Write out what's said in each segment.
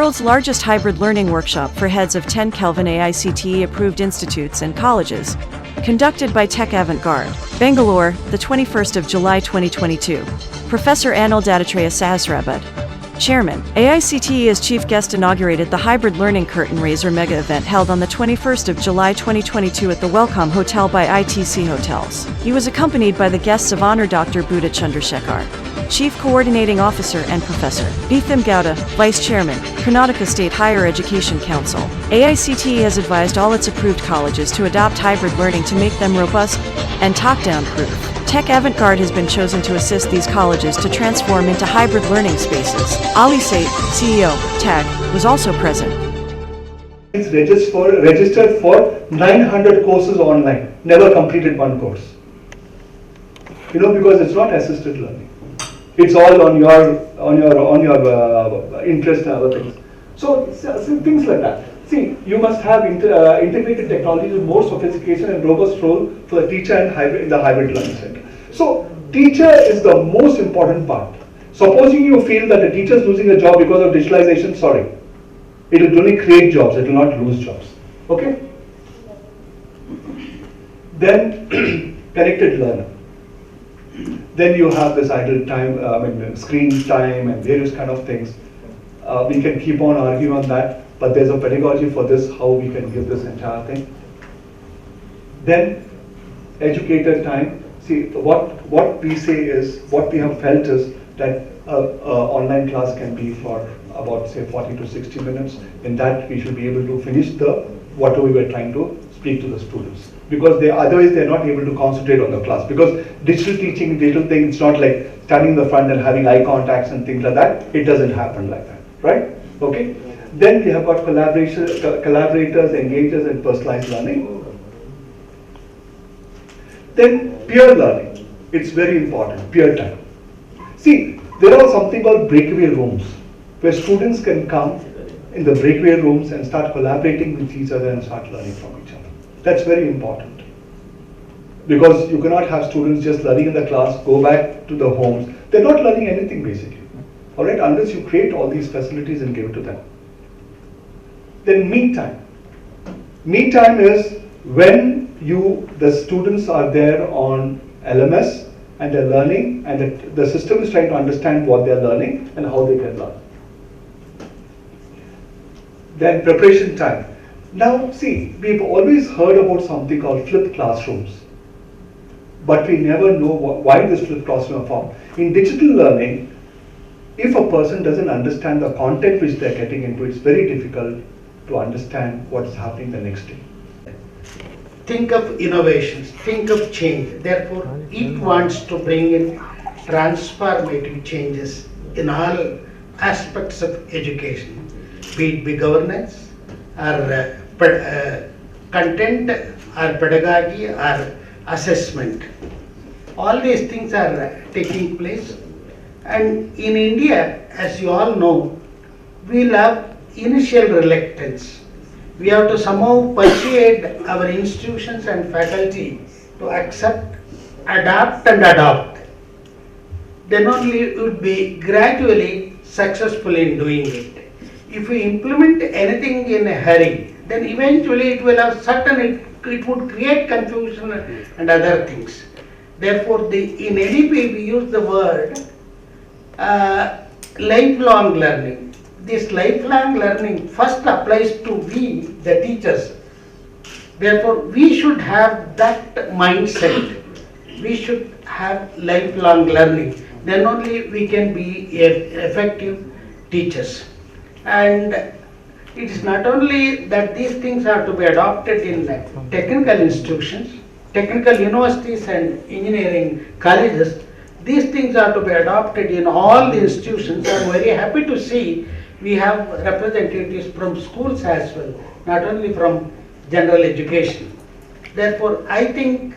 world's largest hybrid learning workshop for heads of 10 Kelvin AICTE approved institutes and colleges, conducted by Tech Avant-Garde, Bangalore, the 21st of July 2022. Professor Anil Dattatraya Sahasrabudhe, Chairman, AICTE as chief guest inaugurated the Hybrid Learning Curtain Raiser mega event held on the 21st of July 2022 at the Welcom Hotel by ITC Hotels. He was accompanied by the guests of honor Dr. Buddha Chandrashekhar, Chief Coordinating Officer and Professor Thimme Gowda, Vice Chairman, Karnataka State Higher Education Council. AICTE has advised all its approved colleges to adopt hybrid learning to make them robust and top-down proof. Tech Avant-Garde has been chosen to assist these colleges to transform into hybrid learning spaces. Sait, CEO, TAG, was also present. It's registered for 900 courses online, never completed one course. Because it's not assisted learning. It's all on your interest and other things. So things like that. See, you must have integrated technology with more sophistication and robust role for the teacher and in the hybrid learning center. So, teacher is the most important part. Supposing you feel that a teacher is losing a job because of digitalization, sorry. It will only create jobs, it will not lose jobs. Okay? Then, connected learner. Then you have this idle time, screen time and various kind of things. We can keep on arguing on that. But there's a pedagogy for this, how we can give this entire thing. Then, educated time. See, what we say is, what we have felt is that online class can be for about say 40 to 60 minutes. In that, we should be able to finish whatever we were trying to speak to the students. Because otherwise they're not able to concentrate on the class. Because digital teaching, digital thing, it's not like standing in the front and having eye contacts and things like that. It doesn't happen like that, right? Okay. Then we have got collaborators, engagers, and personalized learning. Then peer learning. It's very important, peer time. See, there are something called breakaway rooms, where students can come in the breakaway rooms and start collaborating with each other and start learning from each other. That's very important. Because you cannot have students just learning in the class, go back to the homes. They're not learning anything basically. Alright, unless you create all these facilities and give it to them. Then meet time. Meet time is when the students are there on LMS and they're learning and the system is trying to understand what they're learning and how they can learn. Then preparation time. Now see, we've always heard about something called flipped classrooms. But we never know why this flipped classroom are formed. In digital learning, if a person doesn't understand the content which they're getting into, it's very difficult to understand what is happening the next day. Think of innovations, think of change. Therefore, it wants to bring in transformative changes in all aspects of education, be it governance, or content, or pedagogy, or assessment. All these things are taking place. And in India, as you all know, we'll have initial reluctance. We have to somehow persuade our institutions and faculty to accept, adapt and adopt. Then only it would be gradually successful in doing it. If we implement anything in a hurry, then eventually it will have it would create confusion and other things. Therefore, in ADP we use the word lifelong learning. This lifelong learning first applies to we, the teachers. Therefore, we should have that mindset. We should have lifelong learning. Then only we can be effective teachers. And it is not only that these things are to be adopted in technical institutions, technical universities and engineering colleges. These things are to be adopted in all the institutions. I am very happy to see we have representatives from schools as well, not only from general education. Therefore, I think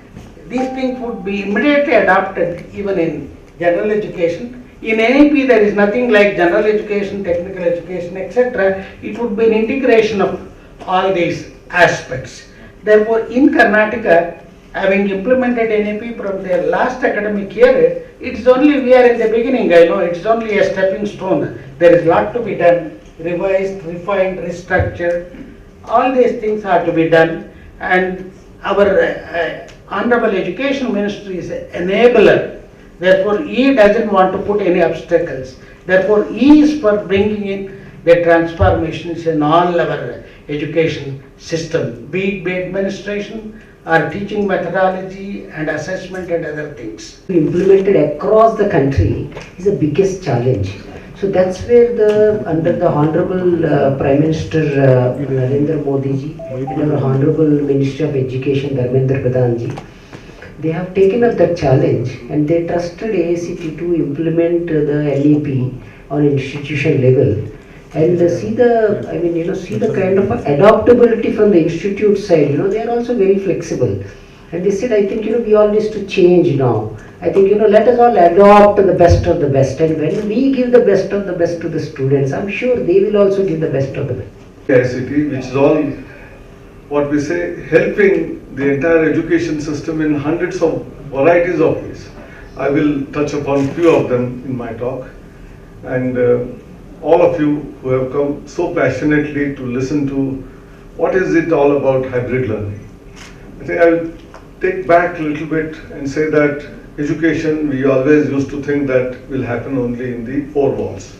these things would be immediately adopted even in general education. In NEP, there is nothing like general education, technical education, etc. It would be an integration of all these aspects. Therefore, in Karnataka, having implemented NEP from their last academic year, it's only we are in the beginning, I know, it's only a stepping stone. There is a lot to be done. revised, refined, restructured. All these things are to be done, and our Honorable Education Ministry is an enabler. Therefore, he doesn't want to put any obstacles. Therefore, he is for bringing in the transformations in all our education system, be it administration or teaching methodology and assessment and other things. Implemented across the country is the biggest challenge. So that's where under the Honorable Prime Minister Narendra Modi ji and our Honorable Minister of Education Dharmendra Pradhan ji, they have taken up that challenge and they trusted AICTE to implement the LEP on institution level and see the kind of adaptability from the institute side. They are also very flexible. And they said, I think, we all need to change now. I think, let us all adopt the best of the best. And when we give the best of the best to the students, I'm sure they will also give the best of the best. AICTE, which is all, what we say, helping the entire education system in hundreds of varieties of ways. I will touch upon few of them in my talk. And all of you who have come so passionately to listen to what is it all about hybrid learning. I think I will take back a little bit and say that education, we always used to think that will happen only in the four walls.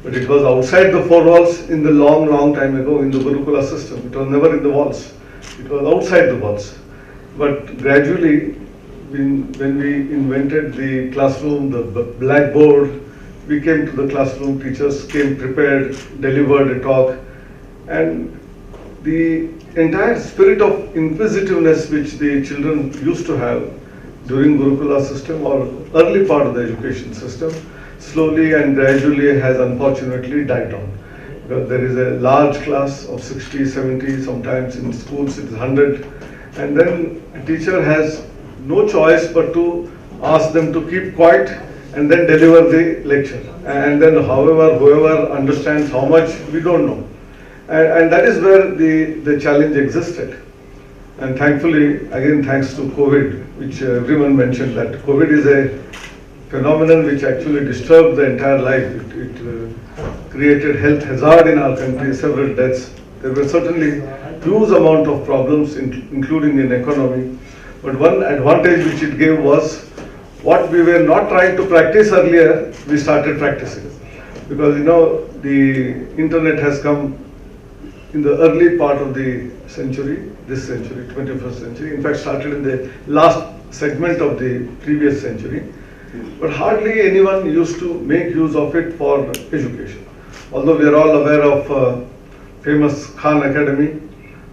But it was outside the four walls in the long time ago in the Gurukula system. It was never in the walls. It was outside the walls. But gradually, when we invented the classroom, the blackboard, we came to the classroom, teachers came prepared, delivered a talk, and the entire spirit of inquisitiveness which the children used to have during Gurukula system or early part of the education system slowly and gradually has unfortunately died down. Because there is a large class of 60, 70, sometimes in schools it is 100, and then a teacher has no choice but to ask them to keep quiet and then deliver the lecture. And then whoever understands how much, we don't know. And that is where the challenge existed. And thankfully, again thanks to COVID, which everyone mentioned, that COVID is a phenomenon which actually disturbed the entire life. It created health hazard in our country, several deaths. There were certainly huge amount of problems, including in economy. But one advantage which it gave was what we were not trying to practice earlier, we started practicing. Because the internet has come in the early part of the century, this century, 21st century, in fact started in the last segment of the previous century. But hardly anyone used to make use of it for education. Although we are all aware of famous Khan Academy,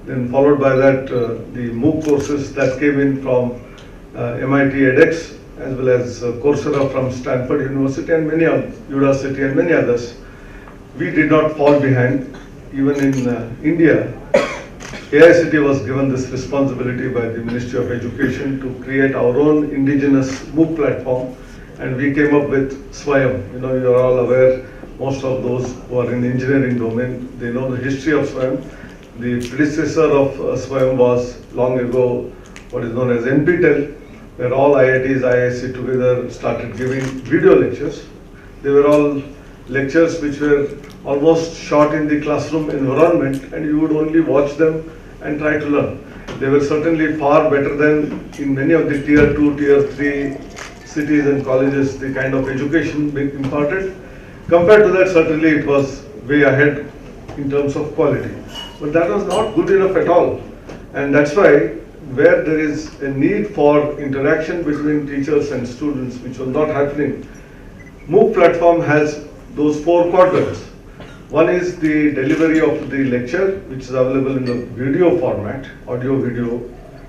then followed by that the MOOC courses that came in from MIT edX, as well as Coursera from Stanford University and many others, Udacity and many others. We did not fall behind. Even in India, AICTE was given this responsibility by the Ministry of Education to create our own indigenous MOOC platform, and we came up with Swayam. You are all aware, most of those who are in the engineering domain, they know the history of Swayam. The predecessor of Swayam was long ago what is known as NPTEL, where all IITs, IISc together started giving video lectures. They were all lectures which were almost shot in the classroom environment, and you would only watch them and try to learn. They were certainly far better than in many of the tier 2, tier 3 cities and colleges, the kind of education being imparted. Compared to that, certainly it was way ahead in terms of quality. But that was not good enough at all. And that's why where there is a need for interaction between teachers and students, which was not happening, MOOC platform has those four quadrants. One is the delivery of the lecture, which is available in the video format, audio, video.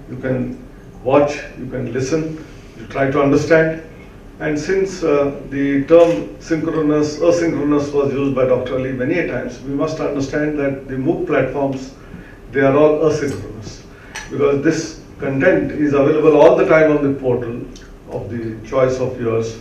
You can watch, you can listen, you try to understand. And since the term synchronous, asynchronous was used by Dr. Ali many a times, we must understand that the MOOC platforms, they are all asynchronous. Because this content is available all the time on the portal of the choice of yours.